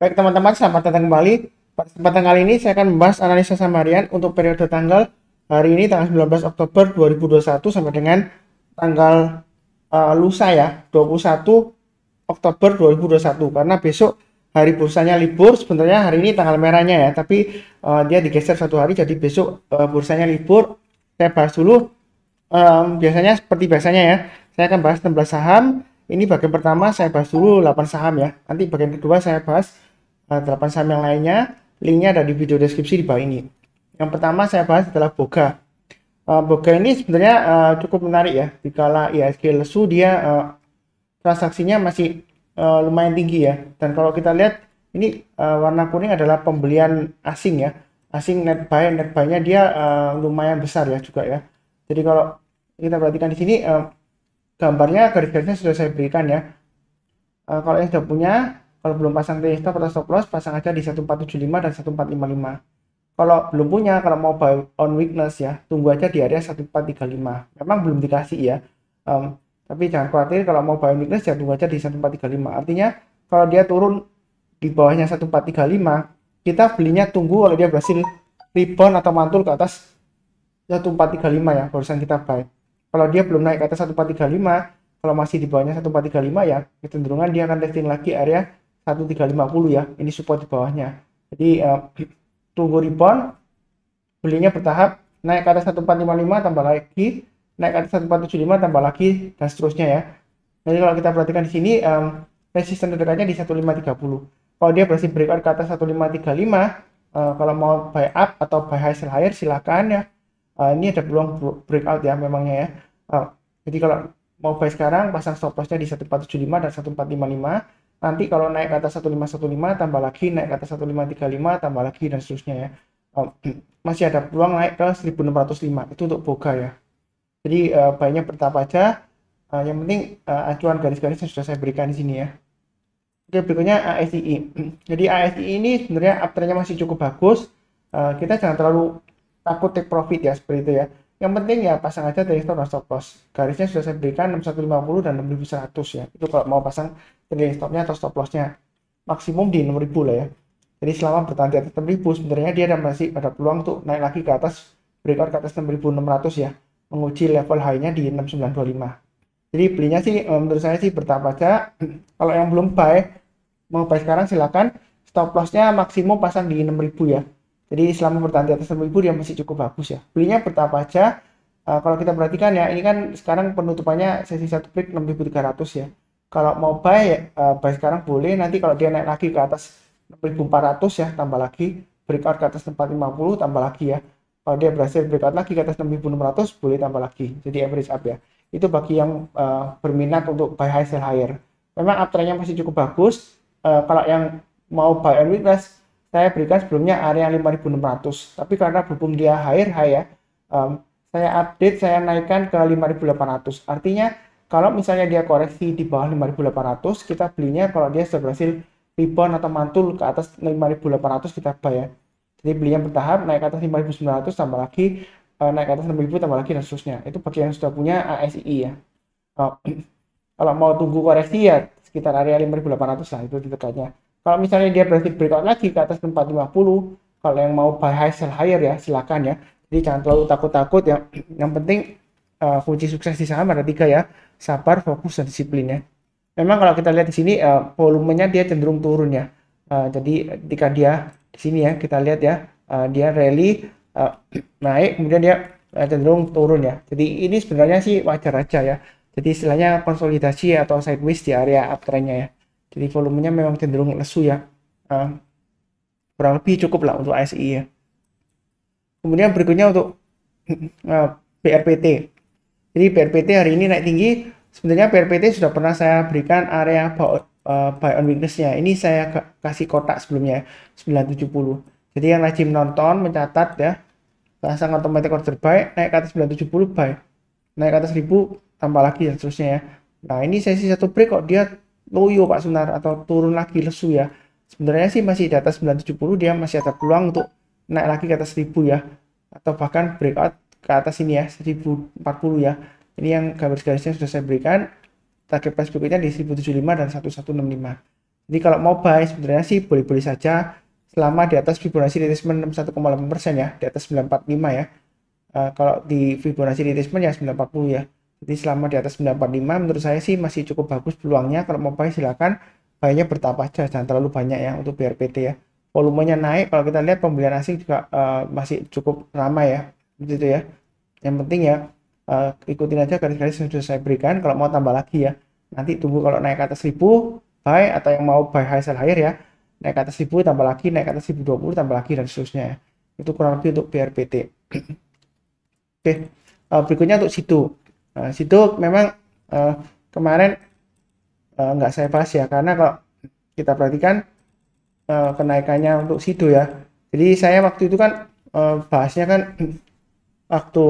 Baik teman-teman, selamat datang kembali. Pada kesempatan kali ini saya akan membahas analisa saham harian untuk periode tanggal hari ini tanggal 19 Oktober 2021 sampai dengan tanggal lusa ya, 21 Oktober 2021. Karena besok hari bursanya libur, sebenarnya hari ini tanggal merahnya ya, tapi dia digeser satu hari jadi besok bursanya libur. Saya bahas dulu biasanya seperti biasanya ya. Saya akan bahas 16 saham. Ini bagian pertama saya bahas dulu 8 saham ya. Nanti bagian kedua saya bahas 8 saham yang lainnya. Linknya ada di video deskripsi di bawah ini. Yang pertama saya bahas adalah Boga. Boga ini sebenarnya cukup menarik ya. Dikala IHSG lesu dia transaksinya masih lumayan tinggi ya. Dan kalau kita lihat ini warna kuning adalah pembelian asing ya. Asing net buy-nya dia lumayan besar ya juga ya. Jadi kalau kita perhatikan di sini gambarnya garis-garisnya sudah saya berikan ya. Kalau yang sudah punya, kalau belum pasang trailing stop atau stop loss, pasang aja di 1475 dan 1455. Kalau belum punya, kalau mau buy on weakness ya, tunggu aja di area 1435. Memang belum dikasih ya. Tapi jangan khawatir, kalau mau buy on weakness ya tunggu aja di 1435. Artinya kalau dia turun di bawahnya 1435, kita belinya tunggu kalau dia berhasil rebound atau mantul ke atas 1435 ya, barusan kita buy. Kalau dia belum naik ke atas 1435, kalau masih di bawahnya 1435 ya, kecenderungan dia akan testing lagi area 1350 ya. Ini support di bawahnya. Jadi tunggu rebound, belinya bertahap, naik ke atas 1455 tambah lagi, naik ke atas 1475 tambah lagi, dan seterusnya ya. Jadi kalau kita perhatikan di sini resisten terdekatnya di 1530. Kalau dia berhasil breakout ke atas 1535, kalau mau buy up atau buy high sell higher silakan ya. Ini ada peluang breakout ya memangnya ya. Jadi kalau mau buy sekarang pasang stop lossnya di 1475 dan 1455. Nanti kalau naik ke atas 1515 tambah lagi, naik ke atas 1535 tambah lagi, dan seterusnya ya. Masih ada peluang naik ke 1605. Itu untuk Boga ya. Jadi buy-nya bertahap aja. Yang penting acuan garis-garis yang sudah saya berikan di sini ya. Oke, berikutnya ASII. Jadi ASII ini sebenarnya uptrend-nya masih cukup bagus. Kita jangan terlalu takut take profit ya seperti itu ya. Yang penting ya pasang aja trailing stop dan stop loss. Garisnya sudah saya berikan 6150 dan 6100 ya. Itu kalau mau pasang trailing stopnya atau stop lossnya. Maksimum di 6000 lah ya. Jadi selama bertahan di atas 6000 sebenarnya dia masih ada peluang untuk naik lagi ke atas, breakout ke atas 6600 ya. Menguji level high-nya di 6925. Jadi belinya sih menurut saya sih bertahap aja. Kalau yang belum buy, mau buy sekarang silakan. Stop lossnya maksimum pasang di 6000 ya. Jadi selama bertahan di atas 6000 dia masih cukup bagus ya. Belinya bertahap aja. Kalau kita perhatikan ya, ini kan sekarang penutupannya sesi 1 break 6300 ya. Kalau mau buy buy sekarang boleh. Nanti kalau dia naik lagi ke atas 6400 ya, tambah lagi. Breakout ke atas 450 tambah lagi ya. Kalau dia berhasil breakout lagi ke atas 6600 boleh tambah lagi. Jadi average up ya. Itu bagi yang berminat untuk buy high sell higher. Memang uptrend-nya masih cukup bagus. Kalau yang mau buy on weakness, saya berikan sebelumnya area 5600, tapi karena berhubung dia higher high ya, saya update, saya naikkan ke 5800. Artinya kalau misalnya dia koreksi di bawah 5800, kita belinya kalau dia sudah berhasil rebound atau mantul ke atas 5800 kita buy ya. Jadi belinya bertahap, naik ke atas 5900 tambah lagi, naik ke atas 6000 tambah lagi, dan seterusnya. Itu bagi yang sudah punya ASII ya. Kalau mau tunggu koreksi ya sekitar area 5800 lah, itu dekatnya. Kalau misalnya dia berhasil breakout lagi ke atas 450, kalau yang mau buy high sell higher ya silakan ya. Jadi jangan terlalu takut-takut ya. Yang penting kunci sukses di saham ada 3 ya: sabar, fokus, dan disiplin ya. Memang kalau kita lihat di sini volumenya dia cenderung turun ya. Jadi ketika dia di sini ya kita lihat ya, dia rally naik kemudian dia cenderung turun ya. Jadi ini sebenarnya sih wajar aja ya. Jadi istilahnya konsolidasi atau sideways di area uptrendnya ya. Jadi volumenya memang cenderung lesu ya. Kurang lebih cukup lah untuk ASI ya. Kemudian berikutnya untuk BRPT. Jadi BRPT hari ini naik tinggi. Sebenarnya BRPT sudah pernah saya berikan area buy on weakness-nya. Ini saya kasih kotak sebelumnya 970. Jadi yang rajin nonton mencatat ya, pasang automatic order buy, naik ke atas 970 buy, naik ke atas 1000 tambah lagi, dan seterusnya ya. Nah ini sesi 1 break kok dia loyo Pak Sunar atau turun lagi lesu ya. Sebenarnya sih masih di atas 970, dia masih ada peluang untuk naik lagi ke atas 1000 ya, atau bahkan breakout ke atas ini ya 1040 ya. Ini yang garis-garisnya sudah saya berikan. Target price berikutnya di 1075 dan 1165. Jadi kalau mau buy sebenarnya sih boleh-boleh saja selama di atas Fibonacci retracement 61,8% ya, di atas 945 ya. Kalau di Fibonacci retracement ya 940 ya. Jadi selama di atas 945 menurut saya sih masih cukup bagus peluangnya. Kalau mau buy silakan, buy-nya bertahap aja, jangan terlalu banyak ya untuk BRPT ya. Volumenya naik, kalau kita lihat pembelian asing juga masih cukup ramai ya, begitu ya. Yang penting ya ikutin aja garis-garis yang sudah saya berikan. Kalau mau tambah lagi ya, nanti tunggu kalau naik ke atas 1000 buy, atau yang mau buy high sell higher ya, naik ke atas 1000 tambah lagi, naik ke atas 1020 tambah lagi, dan seterusnya ya. Itu kurang lebih untuk BRPT. Oke, berikutnya untuk situ. Situ memang kemarin nggak saya bahas ya, karena kalau kita perhatikan kenaikannya untuk situ ya. Jadi saya waktu itu kan bahasnya kan waktu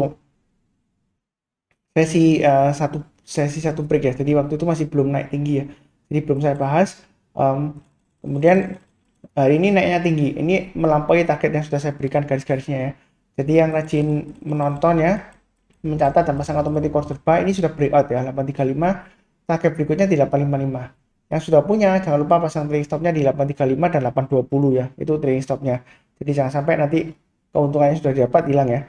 sesi satu break ya. Jadi waktu itu masih belum naik tinggi ya. Jadi belum saya bahas. Kemudian hari ini naiknya tinggi. Ini melampaui target yang sudah saya berikan garis-garisnya ya. Jadi yang rajin menonton ya, mencatat dan pasang otomatis order buy, ini sudah breakout ya 835. Target berikutnya di 855. Yang sudah punya jangan lupa pasang trading stopnya di 835 dan 820 ya. Itu trading stopnya. Jadi jangan sampai nanti keuntungannya sudah didapat hilang ya.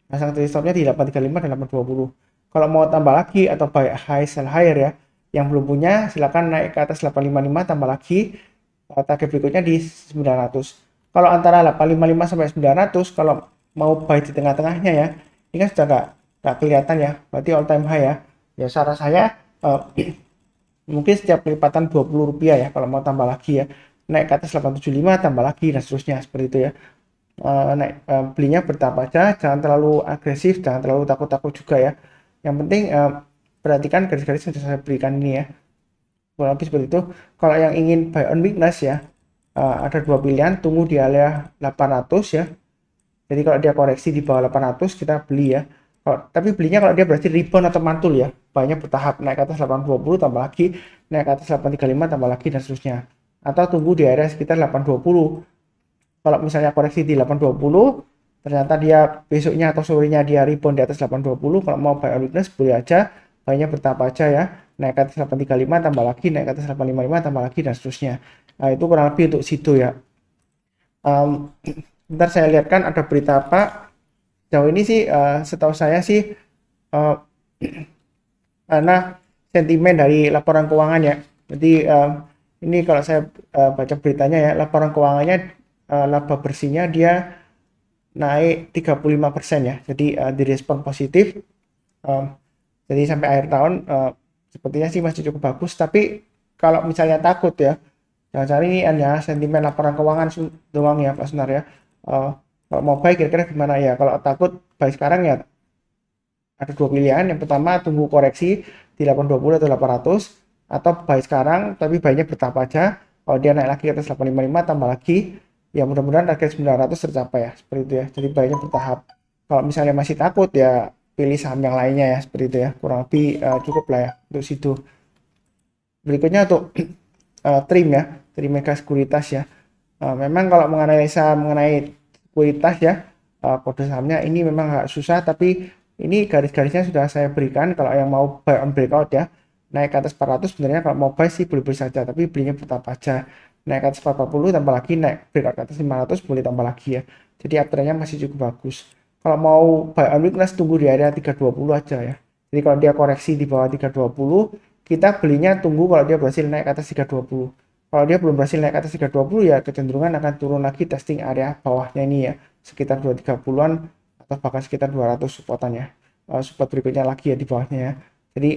Pasang trading stopnya di 835 dan 820. Kalau mau tambah lagi atau buy high sell higher ya, yang belum punya silakan naik ke atas 855 tambah lagi, target berikutnya di 900. Kalau antara 855 sampai 900, kalau mau buy di tengah-tengahnya ya, ini kan sudah nggak kelihatan ya, berarti all time high ya. Ya saran saya mungkin setiap kelipatan Rp20 ya, kalau mau tambah lagi ya, naik ke atas 875 tambah lagi, dan seterusnya seperti itu ya. Belinya bertahap aja, jangan terlalu agresif, jangan terlalu takut-takut juga ya. Yang penting perhatikan garis-garis yang saya berikan ini ya, kurang lebih seperti itu. Kalau yang ingin buy on weakness ya, ada dua pilihan, tunggu di area 800 ya. Jadi kalau dia koreksi di bawah 800 kita beli ya. Tapi belinya kalau dia berarti rebound atau mantul ya, banyak bertahap, naik ke atas 820 tambah lagi, naik ke atas 835 tambah lagi, dan seterusnya. Atau tunggu di area sekitar 820. Kalau misalnya koreksi di 820, ternyata dia besoknya atau sorenya dia rebound di atas 820, kalau mau buy on weakness boleh aja, buy-nya bertahap aja ya, naik ke atas 835 tambah lagi, naik ke atas 855 tambah lagi, dan seterusnya. Nah, itu kurang lebih untuk situ ya. Bentar saya lihat kan ada berita apa. Jauh ini sih setahu saya sih karena sentimen dari laporan keuangan ya. Jadi ini kalau saya baca beritanya ya, laporan keuangannya laba bersihnya dia naik 35% ya. Jadi direspon positif. Jadi sampai akhir tahun sepertinya sih masih cukup bagus. Tapi kalau misalnya takut ya, jangan-jangan ini hanya sentimen laporan keuangan doang ya Pak Sunar ya. Kalau mau buy kira-kira gimana ya? Kalau takut buy sekarang ya ada dua pilihan. Yang pertama tunggu koreksi di 820 atau 800, atau buy sekarang tapi buy-nya bertahap aja. Kalau dia naik lagi ke atas 855 tambah lagi, ya mudah-mudahan target 900 tercapai ya, seperti itu ya. Jadi buy-nya bertahap. Kalau misalnya masih takut ya pilih saham yang lainnya ya, seperti itu ya. Kurang lebih cukup lah ya untuk situ. Berikutnya untuk trim ya, trim mega sekuritas ya. Memang kalau menganalisa mengenai sekuritas ya, kode sahamnya ini memang agak susah, tapi ini garis-garisnya sudah saya berikan. Kalau yang mau buy on breakout ya, naik ke atas 400 sebenarnya kalau mau buy sih boleh-boleh saja, tapi belinya bertahap aja. Naik ke atas 440 tambah lagi, naik breakout ke atas 500 boleh tambah lagi ya. Jadi uptrendnya masih cukup bagus. Kalau mau buy on weakness tunggu di area 320 aja ya. Jadi kalau dia koreksi di bawah 320, kita belinya tunggu kalau dia berhasil naik ke atas 320. Kalau dia belum berhasil naik ke atas 320 ya kecenderungan akan turun lagi testing area bawahnya ini ya, sekitar 230-an atau bahkan sekitar 200 supportan ya. Support berikutnya lagi ya di bawahnya ya. Jadi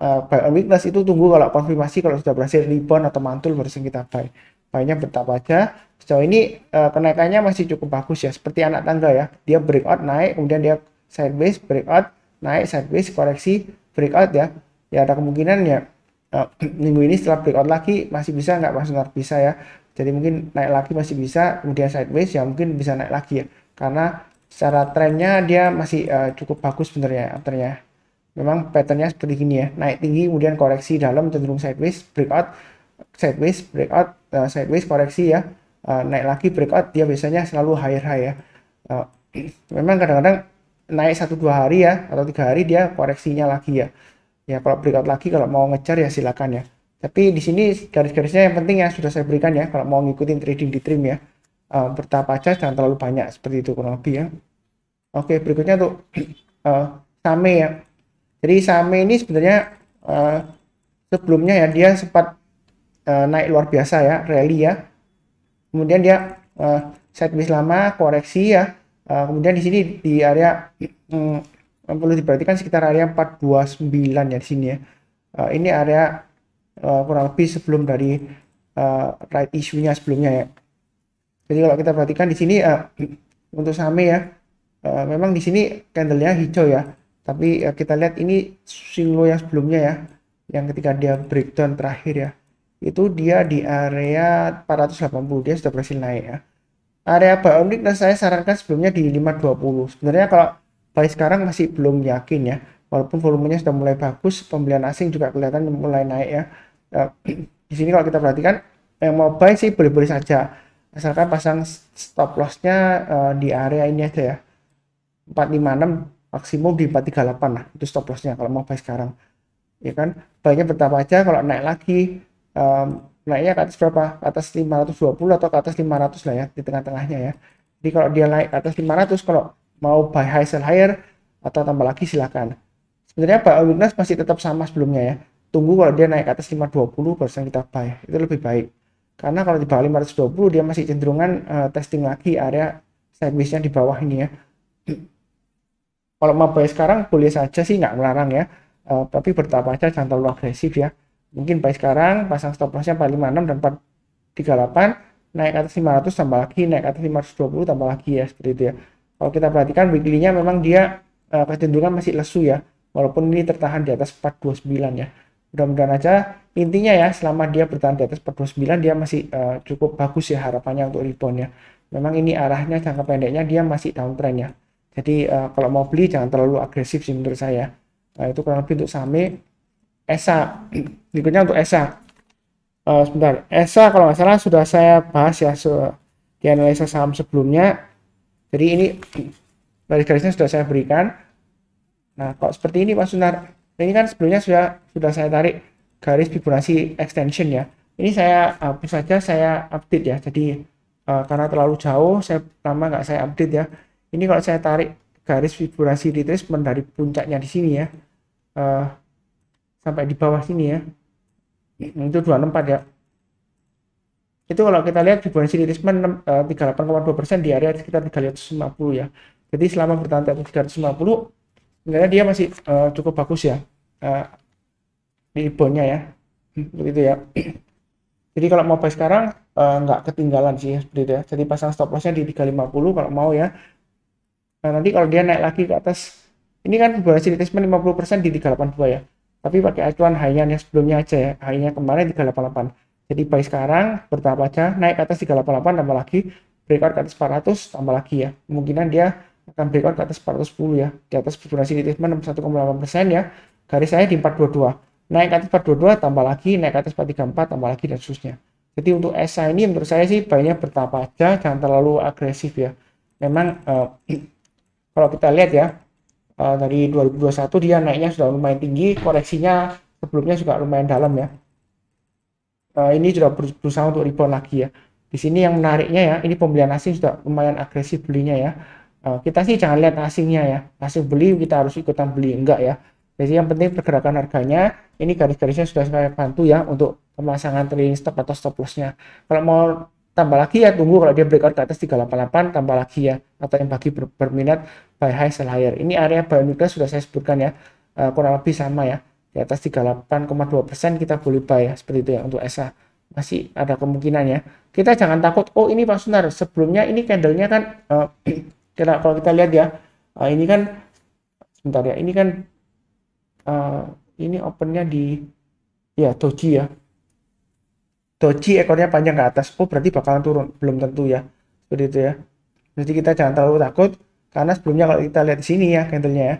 buy on weakness itu tunggu kalau konfirmasi, kalau sudah berhasil rebound atau mantul baru kita buy. Buy-nya bertahap aja. Sejauh ini kenaikannya masih cukup bagus ya, seperti anak tangga ya. Dia breakout naik, kemudian dia sideways, breakout, naik, sideways, koreksi, breakout ya. Ya ada kemungkinan ya minggu ini setelah breakout lagi masih bisa nggak Mas Sunar? Bisa ya. Jadi mungkin naik lagi masih bisa, kemudian sideways ya mungkin bisa naik lagi ya. Karena secara trennya dia masih cukup bagus sebenarnya afternya. Memang patternnya seperti gini ya, naik tinggi kemudian koreksi dalam cenderung sideways, breakout, sideways, breakout, sideways, koreksi ya. Naik lagi breakout, dia biasanya selalu higher high ya. Memang kadang-kadang naik 1-2 hari ya atau 3 hari dia koreksinya lagi ya. Ya kalau breakout lagi kalau mau ngejar ya silakan ya. Tapi di sini garis-garisnya yang penting ya sudah saya berikan ya, kalau mau ngikutin trading di trim ya. Bertahap aja, jangan terlalu banyak, seperti itu kurang lebih ya. Oke, berikutnya untuk Same ya. Jadi Same ini sebenarnya sebelumnya ya dia sempat naik luar biasa ya, rally ya. Kemudian dia sideways lama, koreksi ya. Kemudian di sini di area perlu diperhatikan sekitar area 429 ya di sini ya. Ini area kurang lebih sebelum dari right issue-nya sebelumnya ya. Jadi kalau kita perhatikan di sini untuk Same ya, memang di sini candlenya hijau ya. Tapi kita lihat ini swing low yang sebelumnya ya, yang ketika dia breakdown terakhir ya, itu dia di area 480, dia sudah berhasil naik ya. Area buy on weakness saya sarankan sebelumnya di 520. Sebenarnya kalau buy sekarang masih belum yakin ya, walaupun volumenya sudah mulai bagus, pembelian asing juga kelihatan mulai naik ya. Di sini kalau kita perhatikan yang mau buy sih boleh-boleh saja, asalkan pasang stop lossnya di area ini aja ya, 456, maksimum di 438 lah, itu stop lossnya kalau mau buy sekarang ya kan. Buy-nya bertahap aja, kalau naik lagi naiknya ke atas berapa, ke atas 520 atau ke atas 500 lah ya, di tengah-tengahnya ya. Jadi kalau dia naik ke atas 500, kalau mau buy high sell higher atau tambah lagi silakan. Sebenarnya buy on weakness masih tetap sama sebelumnya ya, tunggu kalau dia naik ke atas 520 baru kita buy, itu lebih baik. Karena kalau di bawah 520 dia masih cenderungan testing lagi area sideways-nya di bawah ini ya. Kalau mau buy sekarang boleh saja sih, nggak melarang ya, tapi bertahap aja, jangan terlalu agresif ya. Mungkin buy sekarang, pasang stop lossnya 456 dan 438, naik ke atas 500 tambah lagi, naik ke atas 520 tambah lagi ya, seperti itu ya. Kalau kita perhatikan weekly-nya memang dia kecenderungan masih lesu ya, walaupun ini tertahan di atas 429 ya. Mudah-mudahan aja, intinya ya, selama dia bertahan di atas 429 dia masih cukup bagus ya harapannya untuk rebound ya. Memang ini arahnya jangka pendeknya dia masih downtrend ya. Jadi kalau mau beli jangan terlalu agresif sih menurut saya. Itu kurang lebih untuk Same. ESA, berikutnya untuk ESA. Sebentar, ESA kalau nggak salah sudah saya bahas ya di analisa saham sebelumnya. Jadi ini garis-garisnya sudah saya berikan. Nah, kalau seperti ini Pak Sunar, ini kan sebelumnya sudah saya tarik garis Fibonacci extension ya. Ini saya hapus saja, saya update ya. Jadi karena terlalu jauh, saya lama nggak saya update ya. Ini kalau saya tarik garis Fibonacci retracement dari puncaknya di sini ya, sampai di bawah sini ya, itu 264 ya. Itu kalau kita lihat Fibonacci retracement 38,2% di area sekitar 350 ya. Jadi selama bertahan di 350 sebenarnya dia masih cukup bagus ya di reboundnya ya, begitu ya. Jadi kalau mau buy sekarang nggak ketinggalan sih seperti itu ya. Jadi pasang stop lossnya di 350 kalau mau ya. Nah, nanti kalau dia naik lagi ke atas, ini kan Fibonacci retracement 50% di 382 ya. Tapi pakai acuan high-nya yang sebelumnya aja ya. High-nya kemarin 388. Jadi buy sekarang bertahap aja, naik ke atas 388 tambah lagi, breakout ke atas 400 tambah lagi ya. Kemungkinan dia akan breakout ke atas 410 ya. Di atas Fibonacci retracement 61,8% ya. Garis saya di 422. Naik ke atas 422 tambah lagi, naik ke atas 434 tambah lagi dan seterusnya. Jadi untuk ESA ini menurut saya sih buy-nya bertahap aja, jangan terlalu agresif ya. Memang kalau kita lihat ya, dari 2021 dia naiknya sudah lumayan tinggi, koreksinya sebelumnya juga lumayan dalam ya. Ini sudah berusaha untuk rebound lagi ya. Di sini yang menariknya ya, ini pembelian asing sudah lumayan agresif belinya ya. Kita sih jangan lihat asingnya ya, asing beli kita harus ikutan beli, enggak ya. Jadi yang penting pergerakan harganya, ini garis-garisnya sudah saya bantu ya untuk pemasangan trailing stop atau stop lossnya. Kalau mau tambah lagi ya tunggu kalau dia breakout ke atas 388 tambah lagi ya, atau yang bagi berminat buy high sell higher. Ini area buy weakness sudah saya sebutkan ya, kurang lebih sama ya, di atas 38,2% kita boleh buy ya, seperti itu ya. Untuk ESA masih ada kemungkinan ya, kita jangan takut. Oh ini Pak Sunar sebelumnya ini candlenya kan kalau kita lihat ya, ini kan sebentar ya, ini kan ini opennya di ya doji ya, doji ekornya panjang ke atas. Oh berarti bakalan turun, belum tentu ya, seperti itu ya. Jadi kita jangan terlalu takut, karena sebelumnya kalau kita lihat di sini ya candlenya ya,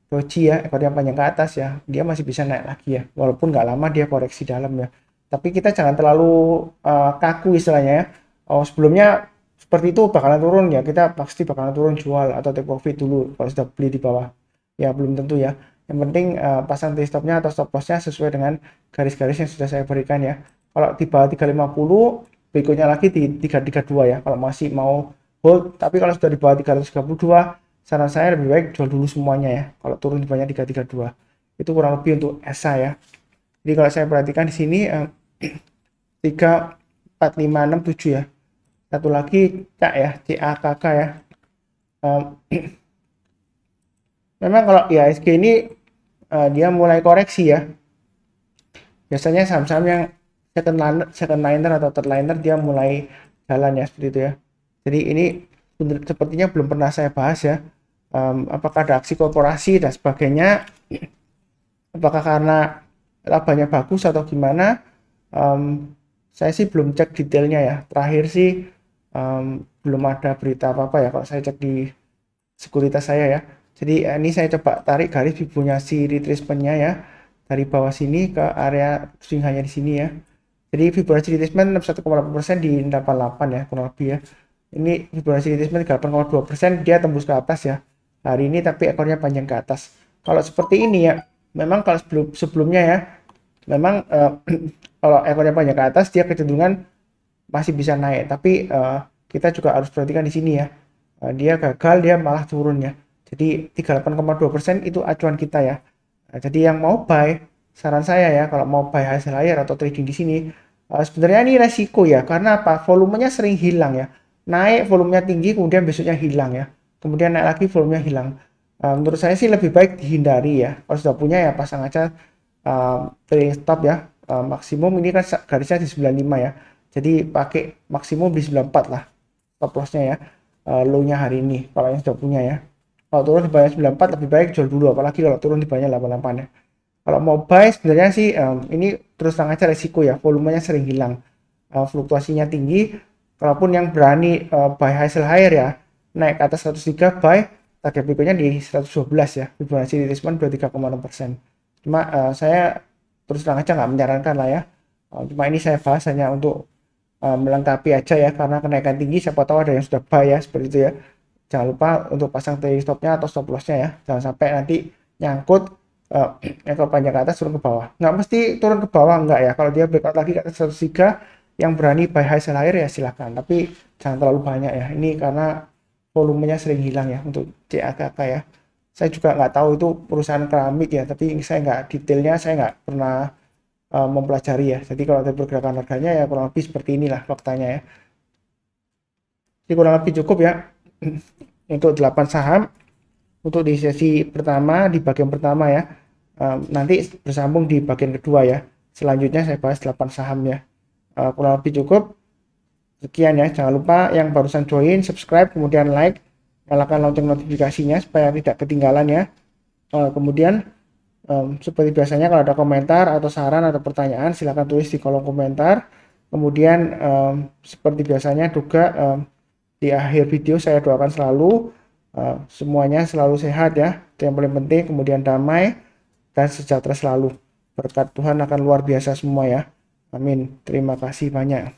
doji ya ekornya panjang ke atas ya, dia masih bisa naik lagi ya, walaupun nggak lama dia koreksi dalam ya. Tapi kita jangan terlalu kaku istilahnya ya. Oh sebelumnya seperti itu bakalan turun ya, kita pasti bakalan turun jual atau take profit dulu kalau sudah beli di bawah ya, belum tentu ya. Yang penting pasang trade stopnya atau stop lossnya sesuai dengan garis-garis yang sudah saya berikan ya. Kalau di bawah 350, berikutnya lagi di 332 ya, kalau masih mau hold. Tapi kalau sudah di bawah 332, saran saya lebih baik jual dulu semuanya ya, kalau turun di bawahnya 332. Itu kurang lebih untuk ESA ya. Jadi kalau saya perhatikan di sini 3, 4, 5, 6, 7 ya. Satu lagi CAK ya, CAKK ya. Memang kalau IHSG ini dia mulai koreksi ya. Biasanya saham-saham yang second liner atau third liner dia mulai jalan ya, seperti itu ya. Jadi ini sepertinya belum pernah saya bahas ya. Apakah ada aksi korporasi dan sebagainya, apakah karena labanya bagus atau gimana, saya sih belum cek detailnya ya. Terakhir sih belum ada berita apa-apa ya kalau saya cek di sekuritas saya ya. Jadi ini saya coba tarik garis Fibonacci retracement-nya ya, dari bawah sini ke area swing hanya di sini ya. Jadi Fibonacci retracement 61,8% di 88 ya kurang lebih ya. Ini Fibonacci retracement 8,2%, dia tembus ke atas ya hari ini, tapi ekornya panjang ke atas. Kalau seperti ini ya, memang kalau sebelumnya ya, memang kalau ekornya panjang ke atas dia kecenderungan masih bisa naik, tapi kita juga harus perhatikan di sini ya. Dia gagal, dia malah turun ya. Jadi 38,2% itu acuan kita ya. Jadi yang mau buy, saran saya ya, kalau mau buy hasil higher atau trading di sini, sebenarnya ini resiko ya. Karena apa? Volumenya sering hilang ya. Naik volumenya tinggi, kemudian besoknya hilang ya. Kemudian naik lagi volumenya hilang. Menurut saya sih lebih baik dihindari ya. Kalau sudah punya ya pasang aja trading stop ya. Maksimum ini kan garisnya di 95 ya. Jadi pakai maksimum di 94 lah stop lossnya ya. Low-nya hari ini kalau yang sudah punya ya. Kalau turun di bawahnya 94 lebih baik jual dulu, apalagi kalau turun di bawahnya 88 ya. Kalau mau buy sebenarnya sih ini terus terang aja resiko ya, volumenya sering hilang, fluktuasinya tinggi. Kalaupun yang berani buy hasil higher ya, naik ke atas 103 buy, target berikutnya di 112 ya, Fibonacci retracement 23,6%. Cuma saya terus terang aja nggak menyarankan lah ya. Cuma ini saya bahas hanya untuk melengkapi aja ya, karena kenaikan tinggi siapa tahu ada yang sudah buy ya, seperti itu ya. Jangan lupa untuk pasang trading stopnya atau stop lossnya ya, jangan sampai nanti nyangkut ekor panjang ke atas turun ke bawah. Nggak mesti turun ke bawah, enggak ya. Kalau dia breakout lagi ke atas 103, yang berani buy high sell higher ya silahkan, tapi jangan terlalu banyak ya, ini karena volumenya sering hilang ya untuk CAKK ya. Saya juga nggak tahu itu perusahaan keramik ya, tapi saya nggak detailnya, saya nggak pernah mempelajari ya. Jadi kalau ada pergerakan harganya ya kurang lebih seperti inilah faktanya ya. Jadi kurang lebih cukup ya untuk 8 saham untuk di sesi pertama, di bagian pertama ya. Nanti bersambung di bagian kedua ya. Selanjutnya saya bahas 8 saham ya. Kurang lebih cukup sekian ya. Jangan lupa yang barusan join subscribe, kemudian like, nyalakan lonceng notifikasinya supaya tidak ketinggalan ya. Kemudian seperti biasanya kalau ada komentar atau saran atau pertanyaan silahkan tulis di kolom komentar. Kemudian seperti biasanya juga di akhir video saya doakan selalu semuanya selalu sehat ya, itu yang paling penting, kemudian damai dan sejahtera selalu. Berkat Tuhan akan luar biasa semua ya, amin. Terima kasih banyak.